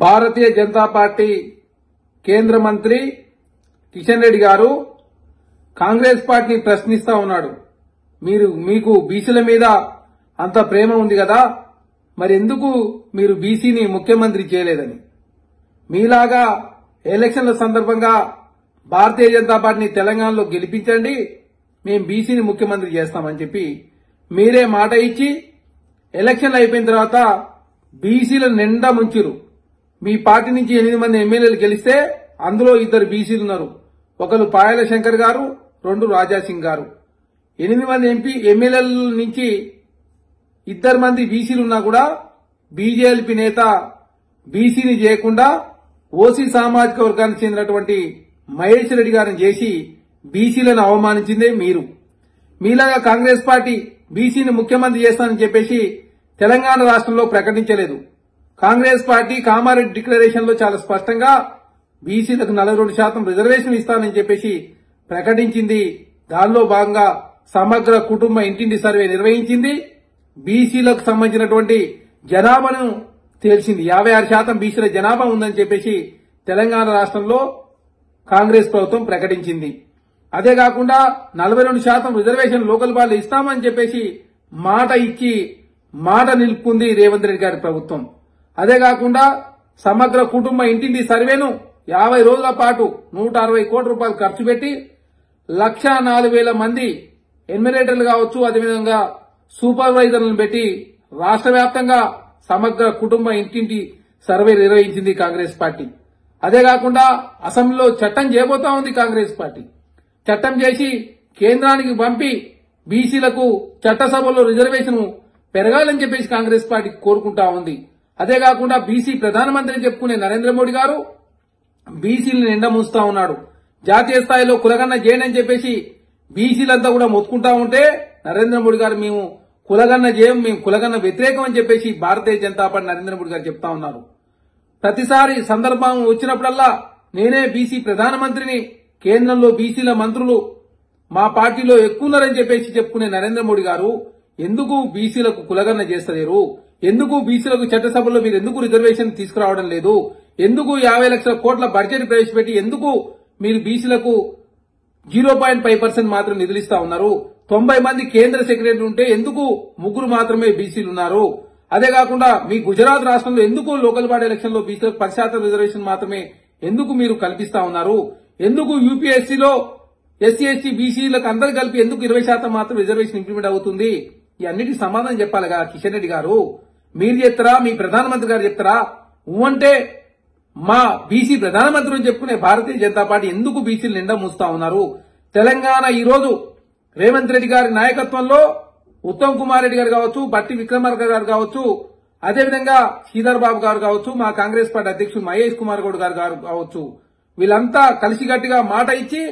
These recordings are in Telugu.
భారతీయ జనతా పార్టీ కేంద్ర మంత్రి కిషన్ రెడ్డి గారు కాంగ్రెస్ పార్టీని ప్రశ్నిస్తా ఉన్నాడు. మీకు బీసీల మీద అంత ప్రేమ ఉంది కదా, మరి ఎందుకు మీరు బీసీని ముఖ్యమంత్రి చేయలేదని. మీలాగా ఎలక్షన్ల సందర్భంగా భారతీయ జనతా పార్టీని తెలంగాణలో గెలిపించండి, మేం బీసీని ముఖ్యమంత్రి చేస్తామని చెప్పి మీరే మాట ఇచ్చి ఎలక్షన్లు అయిపోయిన తర్వాత బీసీల నిండా ముంచిరు. మీ పార్టీ నుంచి 8 మంది ఎమ్మెల్యేలు గెలిస్తే అందులో 2 బీసీలు ఉన్నారు. ఒకరు పాయల శంకర్ గారు, 2 రాజాసింగ్ గారు. 8 మంది ఎమ్మెల్యేల నుంచి 2 మంది బీసీలు ఉన్నా కూడా బీజేపీ నేత బీసీని చేయకుండా ఓసీ సామాజిక వర్గానికి చెందినటువంటి మహేష్ రెడ్డి గారిని చేసి బీసీలను అవమానించిందే మీరు. మీలాగా కాంగ్రెస్ పార్టీ బీసీని ముఖ్యమంత్రి చేస్తానని చెప్పేసి తెలంగాణ రాష్ట్రంలో ప్రకటించలేదు. కాంగ్రెస్ పార్టీ కామారెడ్డి డిక్లరేషన్ లో చాలా స్పష్టంగా బీసీలకు 42% రిజర్వేషన్ ఇస్తానని చెప్పేసి ప్రకటించింది. దానిలో భాగంగా సమగ్ర కుటుంబ ఇంటింటి సర్వే నిర్వహించింది. బీసీలకు సంబంధించినటువంటి జనాభాను తేల్చింది. 56% బీసీల జనాభా ఉందని చెప్పేసి తెలంగాణ రాష్ట్రంలో కాంగ్రెస్ ప్రభుత్వం ప్రకటించింది. అదే కాకుండా 42% రిజర్వేషన్ లోకల్ బాల్ ఇస్తామని చెప్పేసి మాట ఇచ్చి మాట నిలుపుకుంది రేవంత్ రెడ్డి గారి ప్రభుత్వం. అదే కాకుండా సమగ్ర కుటుంబ ఇంటింటి సర్వేను 50 రోజుల పాటు 160 కోట్ల రూపాయలు ఖర్చు పెట్టి 1,04,000 మంది ఎన్యుమరేటర్లు కావచ్చు, అదేవిధంగా సూపర్వైజర్లను పెట్టి రాష్ట్ర వ్యాప్తంగా సమగ్ర కుటుంబ ఇంటింటి సర్వే నిర్వహించింది కాంగ్రెస్ పార్టీ. అదే కాకుండా అసెంబ్లీలో చట్టం చేయబోతా ఉంది కాంగ్రెస్ పార్టీ. చట్టం చేసి కేంద్రానికి పంపి బీసీలకు చట్టసభలో రిజర్వేషన్ పెరగాలని చెప్పేసి కాంగ్రెస్ పార్టీ కోరుకుంటా ఉంది. అదే కాకుండా బీసీ ప్రధానమంత్రి చెప్పుకునే నరేంద్ర మోడీ గారు బీసీలను ఎండమూస్తా ఉన్నాడు. జాతీయ స్థాయిలో కులగన్న చేయండి అని చెప్పేసి బీసీలంతా కూడా మొత్తుకుంటా ఉంటే నరేంద్ర మోడీ గారు మేము కులగన్న చేయం, మేము కులగన్న వ్యతిరేకం అని చెప్పేసి భారతీయ జనతా పార్టీ నరేంద్ర మోడీ గారు చెప్తా ఉన్నారు. ప్రతిసారి సందర్భం వచ్చినప్పుడల్లా నేనే బీసీ ప్రధానమంత్రిని, కేంద్రంలో బీసీల మంత్రులు మా పార్టీలో ఎక్కువ ఉన్నారని చెప్పేసి చెప్పుకునే నరేంద్ర మోడీ గారు ఎందుకు బీసీలకు కులగన్న చేస్తలేరు, ఎందుకు బీసీలకు చట్టసభలో మీరు ఎందుకు రిజర్వేషన్ తీసుకురావడం లేదు, ఎందుకు 50 లక్షల కోట్ల బడ్జెట్ ప్రవేశపెట్టి ఎందుకు మీరు బీసీలకు 0.5% మాత్రం నిధులిస్తా ఉన్నారు, 90 మంది కేంద్ర సెక్రటరీ ఉంటే ఎందుకు 3 మాత్రమే బీసీలు ఉన్నారు, అదే కాకుండా మీ గుజరాత్ రాష్ట్రంలో ఎందుకు లోకల్ బాడీ ఎలక్షన్ లో బీసీలకు 10% రిజర్వేషన్ మాత్రమే ఎందుకు మీరు కల్పిస్తా ఉన్నారు, ఎందుకు యూపీఎస్సీలో ఎస్సీ ఎస్టీ బీసీలకు అందరు కలిపి ఎందుకు 20% మాత్రం రిజర్వేషన్ ఇంప్లిమెంట్ అవుతుంది, ఈ అన్నిటికీ సమాధానం చెప్పాలి కదా కిషన్ రెడ్డి గారు. మీరు చెప్తారా, మీ ప్రధానమంత్రి గారు చెప్తారా? అంటే మా బీసీ ప్రధానమంత్రి అని చెప్పుకునే భారతీయ జనతా పార్టీ ఎందుకు బీసీలు నిండా మూస్తా ఉన్నారు? తెలంగాణ ఈ రోజు రేవంత్ రెడ్డి గారి నాయకత్వంలో ఉత్తమ్ కుమార్ రెడ్డి గారు కావచ్చు, బట్టి విక్రమార్క గారు కావచ్చు, అదేవిధంగా శ్రీధర్ బాబు గారు కావచ్చు, మా కాంగ్రెస్ పార్టీ అధ్యక్షుడు మహేష్ కుమార్ గౌడ్ గారు కావచ్చు, వీళ్ళంతా కలిసికట్టుగా మాట ఇచ్చి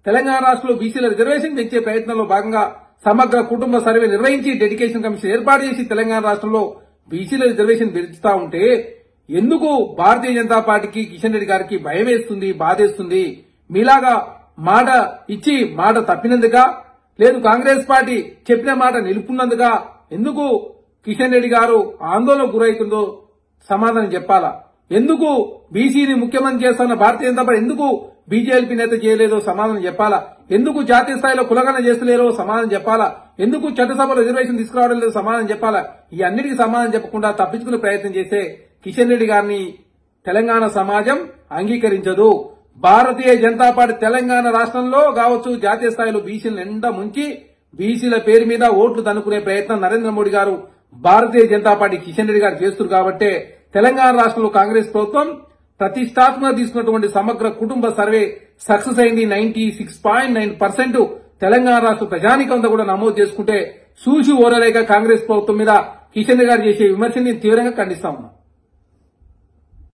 తెలంగాణ రాష్ట్రంలో బీసీల రిజర్వేషన్ పెంచే ప్రయత్నంలో భాగంగా సమగ్ర కుటుంబ సర్వే నిర్వహించి డెడికేషన్ కమిషన్ ఏర్పాటు చేసి తెలంగాణ రాష్ట్రంలో బీసీల రిజర్వేషన్ పెంచుతా ఉంటే ఎందుకు భారతీయ జనతా పార్టీకి కిషన్ రెడ్డి గారికి భయం వేస్తుంది, బాధేస్తుంది? మీలాగా మాట ఇచ్చి మాట తప్పినందుక, లేదు కాంగ్రెస్ పార్టీ చెప్పిన మాట నిలుపున్నందుక ఎందుకు కిషన్ రెడ్డి గారు ఆందోళన గురవుతుందో సమాధానం చెప్పాలా? ఎందుకు బీసీని ముఖ్యమంత్రి చేస్తున్న భారతీయ జనతా పార్టీ ఎందుకు బీజేపీ నేత చేయలేదో సమాధానం చెప్పాలా? ఎందుకు జాతీయ స్థాయిలో కులగన చేస్తలేరో సమాధానం చెప్పాలా? ఎందుకు చట్టసభలో రిజర్వేషన్ తీసుకురావడం లేదో సమాధానం చెప్పాలా? ఈ అన్నిటికీ సమాధానం చెప్పకుండా తప్పించుకునే ప్రయత్నం చేసే కిషన్ రెడ్డి గారిని తెలంగాణ సమాజం అంగీకరించదు. భారతీయ జనతా పార్టీ తెలంగాణ రాష్ట్రంలో కావచ్చు, జాతీయ స్థాయిలో బీసీలను ఎండ ముంచి బీసీల పేరు మీద ఓట్లు దనుకునే ప్రయత్నం నరేంద్ర మోడీ గారు భారతీయ జనతా పార్టీ కిషన్ రెడ్డి గారు చేస్తున్నారు. కాబట్టి తెలంగాణ రాష్ట్రంలో కాంగ్రెస్ ప్రభుత్వం ప్రతిష్టాత్మక తీసుకున్నటువంటి సమగ్ర కుటుంబ సర్వే సక్సెస్ అయింది. 96.9% తెలంగాణ రాష్ట్ర ప్రజానికంతా కూడా నమోదు చేసుకుంటే చూసి ఓరలేక కాంగ్రెస్ ప్రభుత్వం మీద కిషన్ రెడ్డి గారు చేసే విమర్శని తీవ్రంగా ఖండిస్తా ఉన్నాం.